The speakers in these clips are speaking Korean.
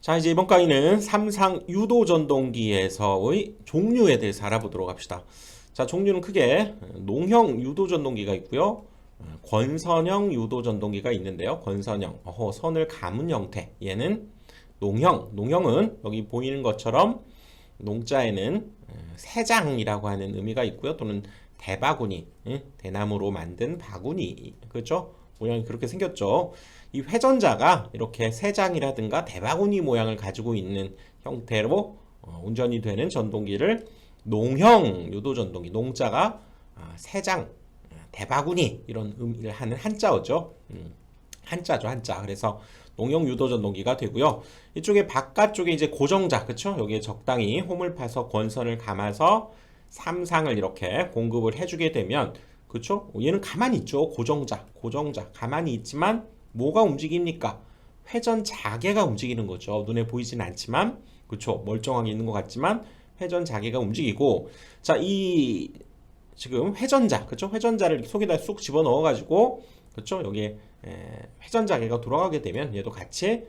자, 이제 이번 강의는 삼상 유도전동기에서의 종류에 대해서 알아보도록 합시다. 자, 종류는 크게 농형 유도전동기가 있고요. 권선형 유도전동기가 있는데요. 권선형, 선을 감은 형태. 얘는 농형은 여기 보이는 것처럼 농자에는 새장이라고 하는 의미가 있고요. 또는 대바구니, 대나무로 만든 바구니, 그렇죠? 모양이 그렇게 생겼죠. 이 회전자가 이렇게 새장이라든가 대바구니 모양을 가지고 있는 형태로 운전이 되는 전동기를 농형 유도전동기, 농자가 새장, 대바구니 이런 의미를 하는 한자어죠. 한자죠, 한자. 그래서 농형 유도전동기가 되고요. 이쪽에 바깥쪽에 이제 고정자, 그쵸? 여기에 적당히 홈을 파서 권선을 감아서 삼상을 이렇게 공급을 해주게 되면, 그쵸? 얘는 가만히 있죠. 고정자. 가만히 있지만 뭐가 움직입니까? 회전 자개가 움직이는 거죠. 눈에 보이진 않지만, 그쵸? 멀쩡하게 있는 것 같지만 회전 자개가 움직이고, 자, 이 지금 회전자, 그쵸? 회전자를 속에다 쑥 집어 넣어가지고, 그쵸? 여기에 회전자개가 돌아가게 되면 얘도 같이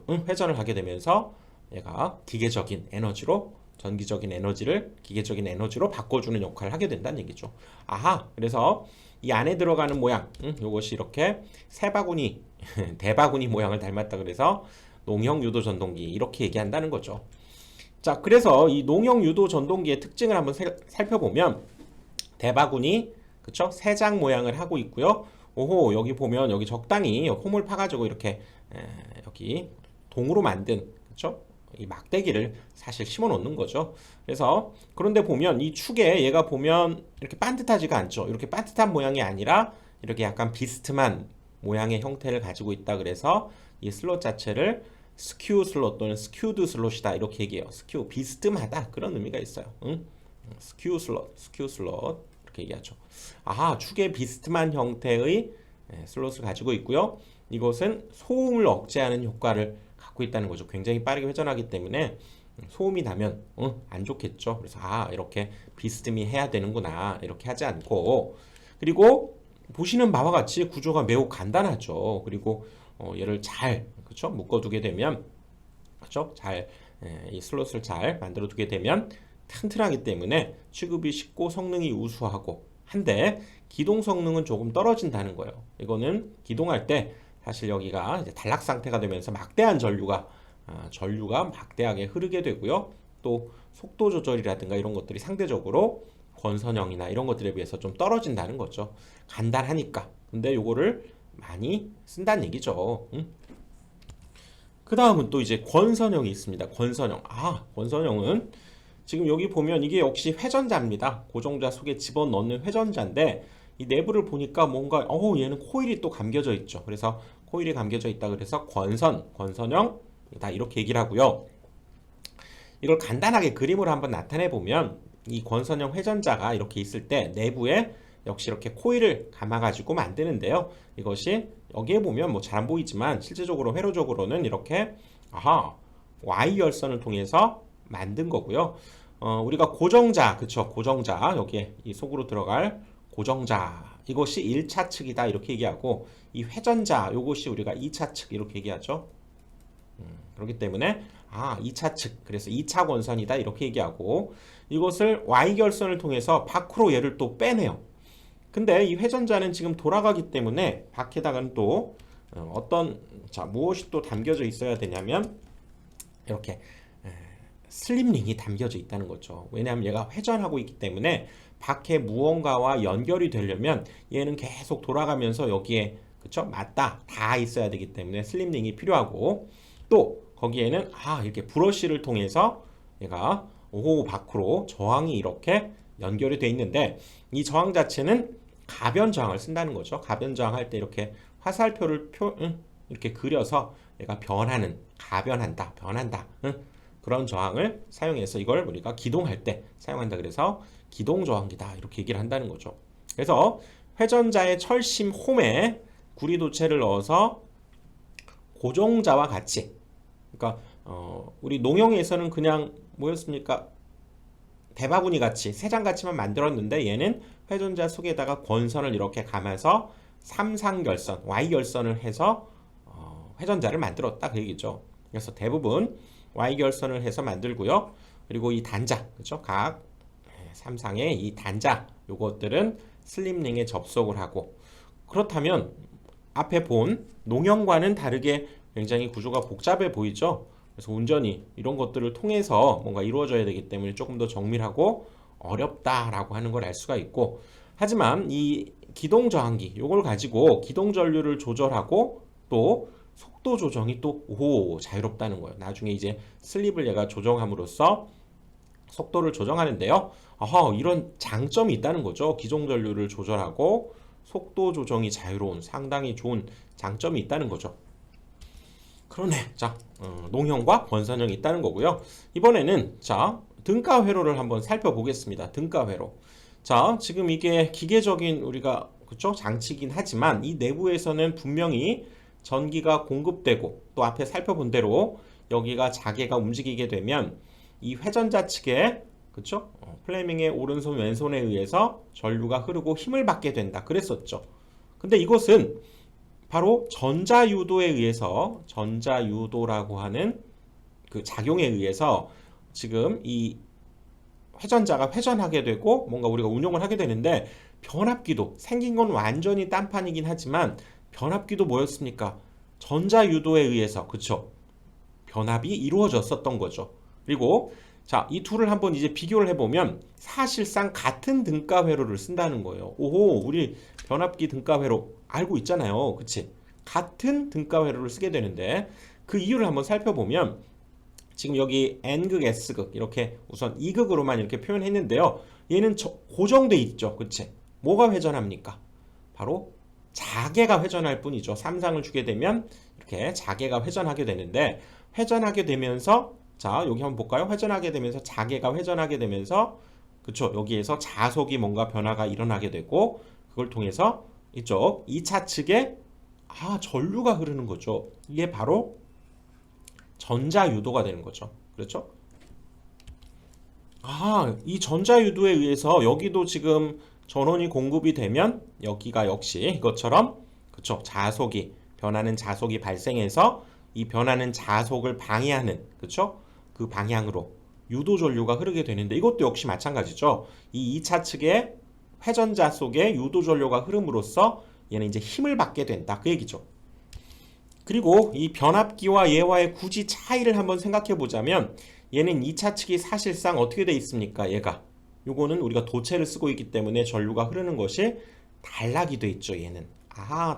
회전을 하게 되면서 얘가 기계적인 에너지로, 전기적인 에너지를 기계적인 에너지로 바꿔주는 역할을 하게 된다는 얘기죠. 아하, 그래서 이 안에 들어가는 모양, 요것이 이렇게 새바구니, 대바구니 모양을 닮았다 그래서 농형 유도 전동기 이렇게 얘기한다는 거죠. 자, 그래서 이 농형 유도 전동기의 특징을 한번 살펴보면 대바구니, 그쵸? 새장 모양을 하고 있고요. 오호, 여기 보면 여기 적당히 홈을 파가지고 이렇게 여기 동으로 만든, 그쵸? 이 막대기를 사실 심어 놓는 거죠. 그래서 그런데 보면 이 축에 얘가 보면 이렇게 반듯하지가 않죠. 이렇게 반듯한 모양이 아니라 이렇게 약간 비스듬한 모양의 형태를 가지고 있다. 그래서 이 슬롯 자체를 스큐 슬롯 또는 스큐드 슬롯이다 이렇게 얘기해요. 스큐, 비스듬하다 그런 의미가 있어요. 스큐 슬롯 이렇게 얘기하죠. 아하, 축의 비스듬한 형태의 슬롯을 가지고 있고요. 이것은 소음을 억제하는 효과를 갖고 있다는 거죠. 굉장히 빠르게 회전하기 때문에 소음이 나면 안 좋겠죠. 그래서 이렇게 비스듬히 해야 되는구나 이렇게 하지 않고, 그리고 보시는 바와 같이 구조가 매우 간단하죠. 그리고 얘를 잘, 그렇죠? 묶어두게 되면, 그렇죠? 잘 이 슬롯을 잘 만들어 두게 되면 튼튼하기 때문에 취급이 쉽고 성능이 우수하고 한데 기동 성능은 조금 떨어진다는 거예요. 이거는 기동할 때 사실 여기가 이제 단락 상태가 되면서 막대한 전류가 막대하게 흐르게 되고요. 또 속도 조절이라든가 이런 것들이 상대적으로 권선형이나 이런 것들에 비해서 좀 떨어진다는 거죠. 간단하니까. 근데 요거를 많이 쓴다는 얘기죠. 그 다음은 또 이제 권선형이 있습니다. 권선형. 권선형은 지금 여기 보면 이게 역시 회전자입니다. 고정자 속에 집어넣는 회전자인데 이 내부를 보니까 뭔가 얘는 코일이 또 감겨져 있죠. 그래서 코일이 감겨져 있다 그래서 권선형이다 이렇게 얘기를 하고요. 이걸 간단하게 그림으로 한번 나타내 보면 이 권선형 회전자가 이렇게 있을 때 내부에 역시 이렇게 코일을 감아 가지고 만드는데요. 이것이 여기에 보면 뭐 잘 안 보이지만 실제적으로 회로적으로는 이렇게 Y 열선을 통해서 만든 거고요. 우리가 고정자, 그쵸? 고정자, 여기에 이 속으로 들어갈 고정자, 이것이 1차 측이다 이렇게 얘기하고, 이 회전자, 요것이 우리가 2차 측 이렇게 얘기하죠. 그렇기 때문에 2차 측, 그래서 2차 권선이다 이렇게 얘기하고, 이것을 Y결선을 통해서 밖으로 얘를 또 빼내요. 근데 이 회전자는 지금 돌아가기 때문에 밖에다가는 또 무엇이 또 담겨져 있어야 되냐면 이렇게 슬립링이 담겨져 있다는 거죠. 왜냐하면 얘가 회전하고 있기 때문에 밖에 무언가와 연결이 되려면 얘는 계속 돌아가면서 여기에, 그쵸? 맞다 다 있어야 되기 때문에 슬립링이 필요하고, 또 거기에는 이렇게 브러쉬를 통해서 얘가 밖으로 저항이 이렇게 연결이 돼 있는데, 이 저항 자체는 가변 저항을 쓴다는 거죠. 가변 저항할 때 이렇게 화살표를 이렇게 그려서 얘가 가변한다, 변한다, 그런 저항을 사용해서 이걸 우리가 기동할 때 사용한다. 그래서 기동 저항기다 이렇게 얘기를 한다는 거죠. 그래서 회전자의 철심 홈에 구리도체를 넣어서 고정자와 같이, 그러니까 우리 농형에서는 그냥 뭐였습니까? 대바구니 같이 새장 같이만 만들었는데 얘는 회전자 속에다가 권선을 이렇게 감아서 삼상결선, Y결선을 해서 회전자를 만들었다 그 얘기죠. 그래서 대부분 Y결선을 해서 만들고요. 그리고 이 단자, 그렇죠? 각 3상의 이 단자, 요것들은 슬립링에 접속을 하고, 그렇다면 앞에 본 농형과는 다르게 굉장히 구조가 복잡해 보이죠? 그래서 운전이 이런 것들을 통해서 뭔가 이루어져야 되기 때문에 조금 더 정밀하고 어렵다라고 하는 걸 알 수가 있고, 하지만 이 기동 저항기 요걸 가지고 기동 전류를 조절하고 또 속도 조정이 또 자유롭다는 거예요. 나중에 이제 슬립을 얘가 조정함으로써 속도를 조정하는데요. 이런 장점이 있다는 거죠. 기동 전류를 조절하고 속도 조정이 자유로운 상당히 좋은 장점이 있다는 거죠. 그러네. 자, 농형과 권선형이 있다는 거고요. 이번에는 자, 등가 회로를 한번 살펴보겠습니다. 등가 회로. 자, 지금 이게 기계적인 우리가 그쵸? 장치이긴 하지만 이 내부에서는 분명히 전기가 공급되고 또 앞에 살펴본 대로 여기가 자개가 움직이게 되면 이 회전자 측에 그쵸? 플레밍의 오른손 왼손에 의해서 전류가 흐르고 힘을 받게 된다 그랬었죠. 근데 이것은 바로 전자유도에 의해서 전자유도라고 하는 그 작용에 의해서 지금 이 회전자가 회전하게 되고 뭔가 우리가 운용을 하게 되는데, 변압기도 생긴 건 완전히 딴판이긴 하지만 변압기도 뭐였습니까? 전자유도에 의해서 그쵸? 변압이 이루어졌었던 거죠. 그리고 자, 이 둘을 한번 이제 비교를 해보면 사실상 같은 등가 회로를 쓴다는 거예요. 우리 변압기 등가 회로 알고 있잖아요. 그치? 같은 등가 회로를 쓰게 되는데 그 이유를 한번 살펴보면 지금 여기 N극, S극 이렇게 우선 2극으로만 이렇게 표현했는데요. 얘는 고정돼 있죠. 그치? 뭐가 회전합니까? 바로 자개가 회전할 뿐이죠. 3상을 주게 되면 이렇게 자개가 회전하게 되는데, 회전하게 되면서 자, 여기 한번 볼까요? 회전하게 되면서 자개가 회전하게 되면서 그쵸? 여기에서 자속이 뭔가 변화가 일어나게 되고, 그걸 통해서 이쪽 2차 측에 전류가 흐르는 거죠. 이게 바로 전자유도가 되는 거죠. 그렇죠? 이 전자유도에 의해서 여기도 지금 전원이 공급이 되면 여기가 역시 이것처럼 그쵸? 자속이 변하는 자속이 발생해서 이 변하는 자속을 방해하는 그쵸? 그 방향으로 유도 전류가 흐르게 되는데, 이것도 역시 마찬가지죠. 이 2차 측의 회전자 속에 유도 전류가 흐름으로써 얘는 이제 힘을 받게 된다 그 얘기죠. 그리고 이 변압기와 얘와의 굳이 차이를 한번 생각해 보자면, 얘는 2차 측이 사실상 어떻게 돼 있습니까? 얘가 요거는 우리가 도체를 쓰고 있기 때문에 전류가 흐르는 것이 단락이 돼 있죠. 얘는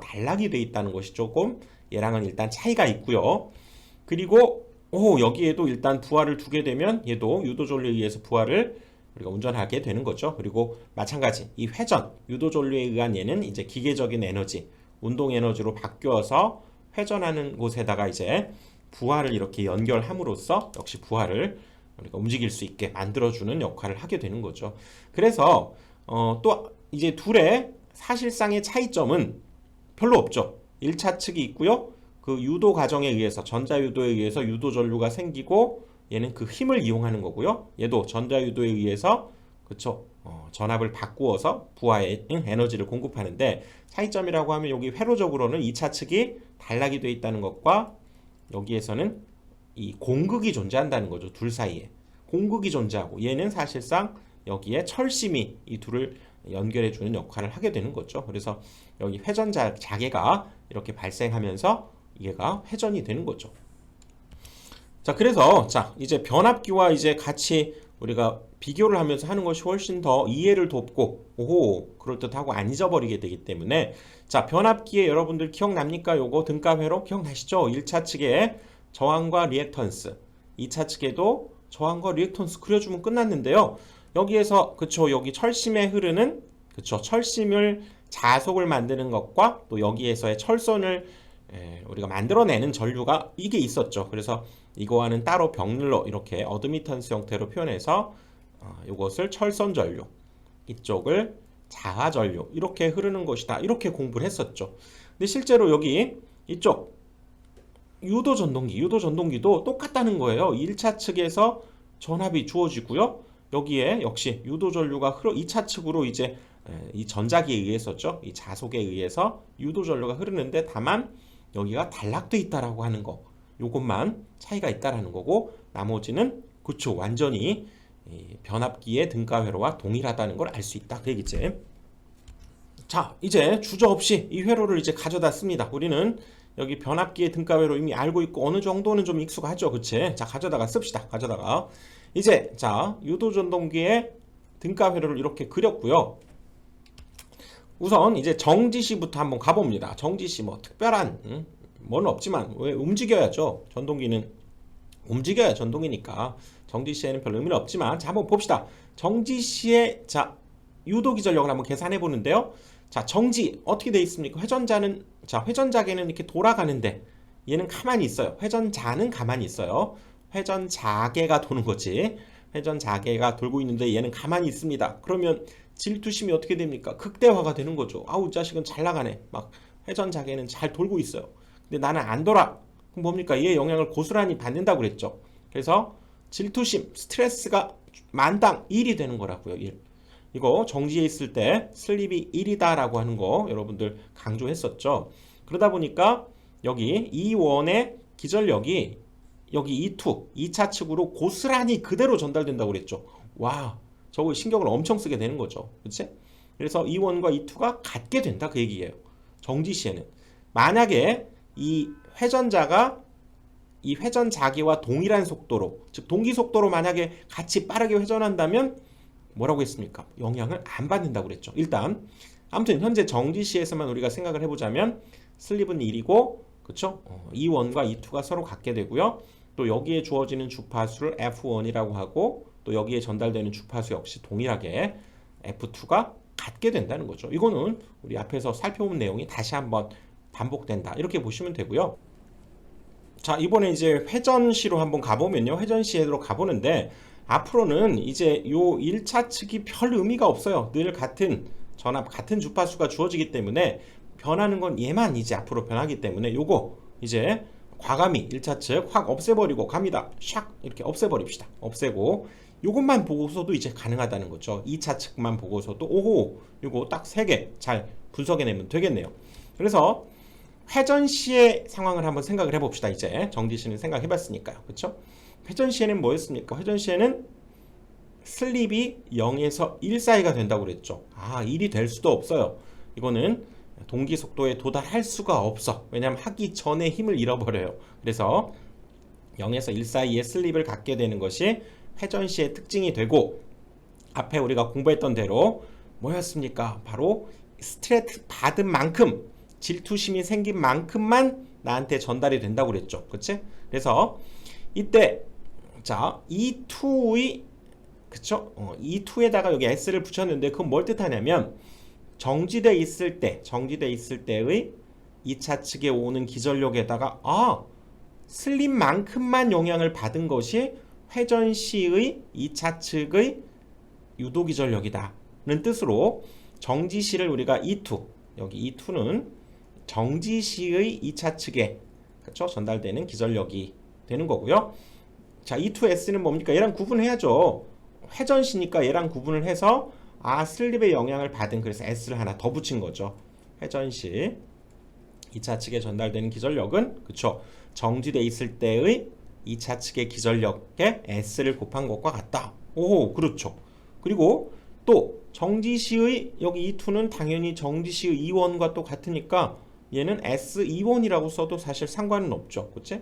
단락이 돼 있다는 것이 조금 얘랑은 일단 차이가 있고요. 그리고 여기에도 일단 부하를 두게 되면 얘도 유도 전류에 의해서 부하를 우리가 운전하게 되는 거죠. 그리고 마찬가지 이 회전 유도 전류에 의한 얘는 이제 기계적인 에너지 운동 에너지로 바뀌어서 회전하는 곳에다가 이제 부하를 이렇게 연결함으로써 역시 부하를 우리가 움직일 수 있게 만들어주는 역할을 하게 되는 거죠. 그래서 또 이제 둘의 사실상의 차이점은 별로 없죠. 1차 측이 있고요. 그 유도 과정에 의해서 전자유도에 의해서 유도 전류가 생기고 얘는 그 힘을 이용하는 거고요. 얘도 전자유도에 의해서 그쵸? 전압을 바꾸어서 부하에 에너지를 공급하는데, 차이점이라고 하면 여기 회로적으로는 2차 측이 단락이 되어 있다는 것과 여기에서는 이 공극이 존재한다는 거죠. 둘 사이에 공극이 존재하고, 얘는 사실상 여기에 철심이 이 둘을 연결해 주는 역할을 하게 되는 거죠. 그래서 여기 회전자 자개가 이렇게 발생하면서 얘가 회전이 되는 거죠. 자, 그래서 자, 이제 변압기와 이제 같이 우리가 비교를 하면서 하는 것이 훨씬 더 이해를 돕고 그럴듯하고 안 잊어버리게 되기 때문에, 자, 변압기에 여러분들 기억납니까? 요거 등가 회로 기억나시죠? 1차 측에 저항과 리액턴스, 2차 측에도 저항과 리액턴스 그려주면 끝났는데요. 여기에서 그쵸, 여기 철심에 흐르는 그쵸, 철심을 자속을 만드는 것과 또 여기에서의 철선을 우리가 만들어내는 전류가 이게 있었죠. 그래서 이거와는 따로 병렬로 이렇게 어드미턴스 형태로 표현해서 이것을 철선 전류, 이쪽을 자화 전류 이렇게 흐르는 것이다 이렇게 공부를 했었죠. 근데 실제로 여기 이쪽 유도 전동기도 똑같다는 거예요. 1차 측에서 전압이 주어지고요. 여기에 역시 유도 전류가 2차 측으로 이제 이 전자기에 의해서죠. 이 자속에 의해서 유도 전류가 흐르는데, 다만 여기가 단락돼 있다라고 하는 거. 요것만 차이가 있다라는 거고 나머지는 그쵸 완전히 이 변압기의 등가 회로와 동일하다는 걸 알 수 있다 그 얘기지. 자 이제 주저없이 이 회로를 이제 가져다 씁니다. 우리는 여기 변압기의 등가 회로 이미 알고 있고 어느 정도는 좀 익숙하죠, 그치? 자 가져다가 씁시다. 가져다가 이제 자 유도 전동기의 등가 회로를 이렇게 그렸고요. 우선 이제 정지시부터 한번 가봅니다. 정지시 뭐 특별한 뭐는 없지만 왜 움직여야죠. 전동기는 움직여야 전동이니까 정지시에는 별 의미는 없지만 자 한번 봅시다. 정지시의 자 유도 기전력을 한번 계산해 보는데요. 자 정지 어떻게 돼 있습니까? 회전자는 자 회전자계는 이렇게 돌아가는데 얘는 가만히 있어요. 회전자는 가만히 있어요. 회전자계가 도는 거지. 회전자계가 돌고 있는데 얘는 가만히 있습니다. 그러면 질투심이 어떻게 됩니까? 극대화가 되는 거죠. 아우 자식은 잘 나가네. 막 회전자계는 잘 돌고 있어요. 근데 나는 안 돌아. 그럼 뭡니까? 얘의 영향을 고스란히 받는다고 그랬죠. 그래서 질투심, 스트레스가 만당 1이 되는 거라고요. 1. 이거 정지해 있을 때 슬립이 1이다 라고 하는 거 여러분들 강조했었죠. 그러다 보니까 여기 E1의 기전력이 여기 E2, 2차 측으로 고스란히 그대로 전달된다고 그랬죠. 와, 저거 신경을 엄청 쓰게 되는 거죠. 그치? 그래서 E1과 E2가 같게 된다 그 얘기예요. 정지 시에는. 만약에 이 회전자가 이 회전자기와 동일한 속도로, 즉 동기 속도로 만약에 같이 빠르게 회전한다면 뭐라고 했습니까? 영향을 안 받는다고 그랬죠. 일단 아무튼 현재 정지시에서만 우리가 생각을 해보자면 슬립은 1이고 그쵸? E1과 E2가 서로 같게 되고요. 또 여기에 주어지는 주파수를 F1이라고 하고 또 여기에 전달되는 주파수 역시 동일하게 F2가 같게 된다는 거죠. 이거는 우리 앞에서 살펴본 내용이 다시 한번 반복된다 이렇게 보시면 되고요. 자 이번에 이제 회전시로 한번 가보면요. 회전시로 가보는데 앞으로는 이제 요 1차 측이 별 의미가 없어요. 늘 같은 전압, 같은 주파수가 주어지기 때문에 변하는 건 얘만 이제 앞으로 변하기 때문에 요거 이제 과감히 1차 측 확 없애버리고 갑니다. 샥 이렇게 없애버립시다. 없애고 요것만 보고서도 이제 가능하다는 거죠. 2차 측만 보고서도 오호 요거 딱 3개 잘 분석해내면 되겠네요. 그래서 회전시의 상황을 한번 생각을 해봅시다. 이제 정지시는 생각해봤으니까요. 그렇죠? 회전시에는 뭐였습니까? 회전시에는 슬립이 0에서 1 사이가 된다고 그랬죠. 아 1이 될 수도 없어요. 이거는 동기 속도에 도달할 수가 없어. 왜냐하면 하기 전에 힘을 잃어버려요. 그래서 0에서 1 사이의 슬립을 갖게 되는 것이 회전시의 특징이 되고 앞에 우리가 공부했던 대로 뭐였습니까? 바로 스트레스 받은 만큼 질투심이 생긴 만큼만 나한테 전달이 된다고 그랬죠. 그치? 그래서 이때 자 E2의 그쵸? E2에다가 여기 S를 붙였는데 그건 뭘 뜻하냐면 정지돼 있을 때의 2차 측에 오는 기전력에다가 슬립만큼만 영향을 받은 것이 회전시의 2차 측의 유도 기전력이다는 뜻으로 정지시를 우리가 E2 여기 E2는 정지시의 2차 측에 그쵸? 전달되는 기전력이 되는 거고요. 자, E2S는 뭡니까? 얘랑 구분해야죠. 회전시니까 얘랑 구분을 해서 슬립의 영향을 받은 그래서 S를 하나 더 붙인 거죠. 회전시 2차 측에 전달되는 기전력은 그쵸? 정지돼 있을 때의 2차 측의 기전력에 S를 곱한 것과 같다. 오, 그렇죠. 그리고 또 정지시의 여기 E2는 당연히 정지시의 E1과 또 같으니까 얘는 S21이라고 써도 사실 상관은 없죠. 그치?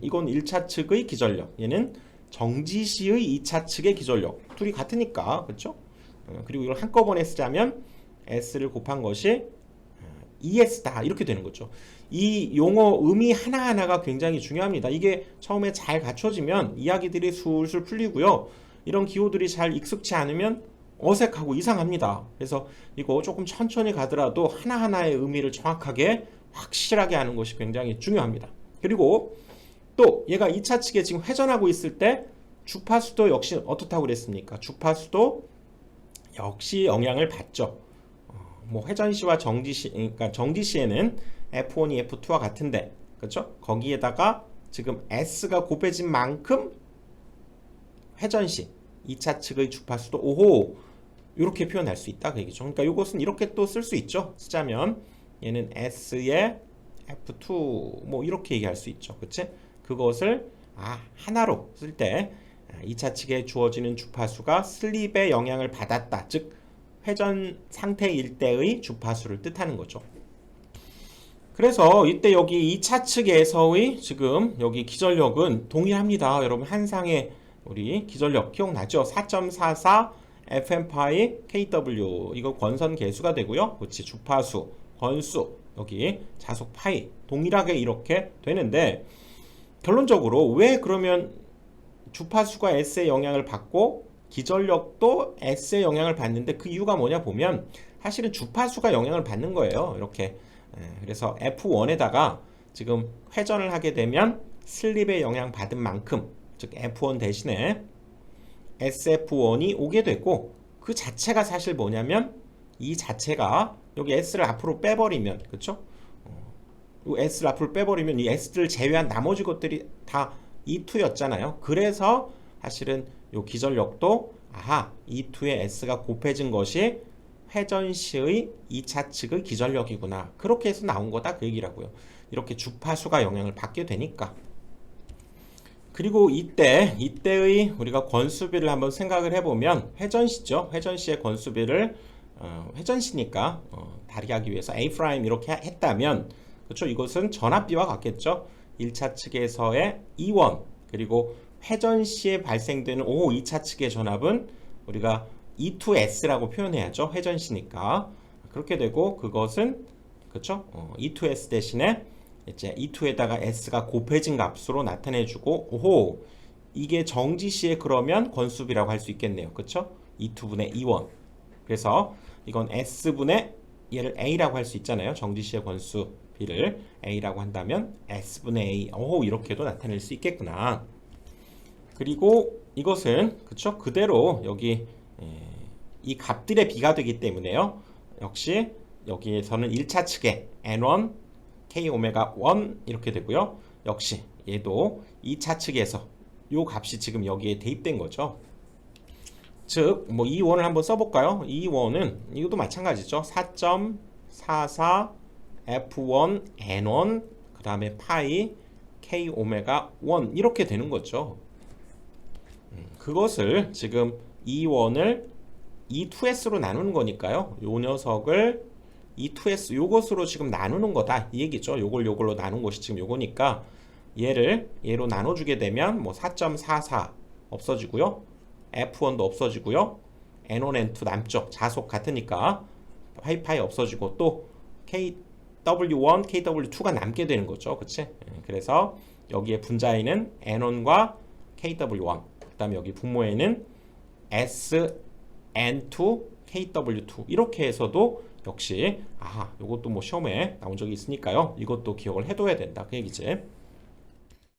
이건 1차 측의 기전력. 얘는 정지시의 2차 측의 기전력. 둘이 같으니까. 그쵸? 그리고 이걸 한꺼번에 쓰자면 S를 곱한 것이 ES다. 이렇게 되는 거죠. 이 용어 의미 하나하나가 굉장히 중요합니다. 이게 처음에 잘 갖춰지면 이야기들이 술술 풀리고요. 이런 기호들이 잘 익숙치 않으면 어색하고 이상합니다. 그래서 이거 조금 천천히 가더라도 하나하나의 의미를 정확하게 확실하게 하는 것이 굉장히 중요합니다. 그리고 또 얘가 2차 측에 지금 회전하고 있을 때 주파수도 역시 어떻다고 그랬습니까? 주파수도 역시 영향을 받죠. 뭐 회전시와 정지시, 그러니까 정지시에는 F1이 F2와 같은데, 그렇죠? 거기에다가 지금 S가 곱해진 만큼 회전시 2차 측의 주파수도 오호 이렇게 표현할 수 있다 그 얘기죠. 그러니까 이것은 이렇게 또 쓸 수 있죠. 쓰자면 얘는 S의 F2 뭐 이렇게 얘기할 수 있죠. 그치? 그것을 하나로 쓸 때 2차 측에 주어지는 주파수가 슬립에 영향을 받았다. 즉 회전 상태일 때의 주파수를 뜻하는 거죠. 그래서 이때 여기 2차 측에서의 지금 여기 기전력은 동일합니다. 여러분 한상의 우리 기전력 기억나죠? 4.44 FM-파이 KW 이거 권선 계수가 되고요. 그렇지 주파수, 권수 여기 자속 파이 동일하게 이렇게 되는데 결론적으로 왜 그러면 주파수가 S의 영향을 받고 기전력도 S의 영향을 받는데 그 이유가 뭐냐 보면 사실은 주파수가 영향을 받는 거예요. 이렇게 그래서 F1에다가 지금 회전을 하게 되면 슬립에 영향 받은 만큼 즉 F1 대신에 SF1이 오게 되고 그 자체가 사실 뭐냐면 이 자체가 여기 S를 앞으로 빼버리면 그쵸? S를 앞으로 빼버리면 이 S를 제외한 나머지 것들이 다 E2였잖아요. 그래서 사실은 요 기전력도 E2에 S가 곱해진 것이 회전 시의 2차 측의 기전력이구나. 그렇게 해서 나온 거다 그 얘기라고요. 이렇게 주파수가 영향을 받게 되니까. 그리고 이때의 우리가 권수비를 한번 생각을 해보면 회전시죠. 회전시의 권수비를 회전시니까 발휘하기 위해서 A' 이렇게 했다면 그렇죠. 이것은 전압비와 같겠죠. 1차 측에서의 E1 그리고 회전시에 발생되는 2차 측의 전압은 우리가 E2S라고 표현해야죠. 회전시니까 그렇게 되고 그것은 그렇죠. E2S 대신에 이제 E2에다가 S가 곱해진 값으로 나타내주고 이게 정지시에 그러면 권수비라고 할 수 있겠네요. 그렇죠? E2분의 E1 그래서 이건 S분의 얘를 A라고 할 수 있잖아요. 정지시의 권수비를 A라고 한다면 S분의 A 이렇게도 나타낼 수 있겠구나. 그리고 이것은 그쵸? 그대로 여기 이 값들의 비가 되기 때문에요. 역시 여기에서는 1차 측에 N1, K 오메가 1 이렇게 되고요. 역시 얘도 2차 측에서 요 값이 지금 여기에 대입된 거죠. 즉, 뭐 E1을 한번 써볼까요? E1은 이것도 마찬가지죠. 4.44 F1 N1 그 다음에 파이 K 오메가 1 이렇게 되는 거죠. 그것을 지금 E1을 E2S로 나누는 거니까요. 요 녀석을 E2S 요것으로 지금 나누는 거다 이 얘기죠. 요걸로 나눈 것이 지금 요거니까 얘로 나눠주게 되면 뭐 4.44 없어지고요. F1도 없어지고요. N1, N2 남쪽 자속 같으니까 파이 없어지고 또 KW1, KW2가 남게 되는 거죠. 그치? 그래서 여기에 분자에는 N1과 KW1 그 다음에 여기 분모에는 SN2, KW2 이렇게 해서도 역시 요것도 뭐 시험에 나온 적이 있으니까요. 이것도 기억을 해둬야 된다 그 얘기지.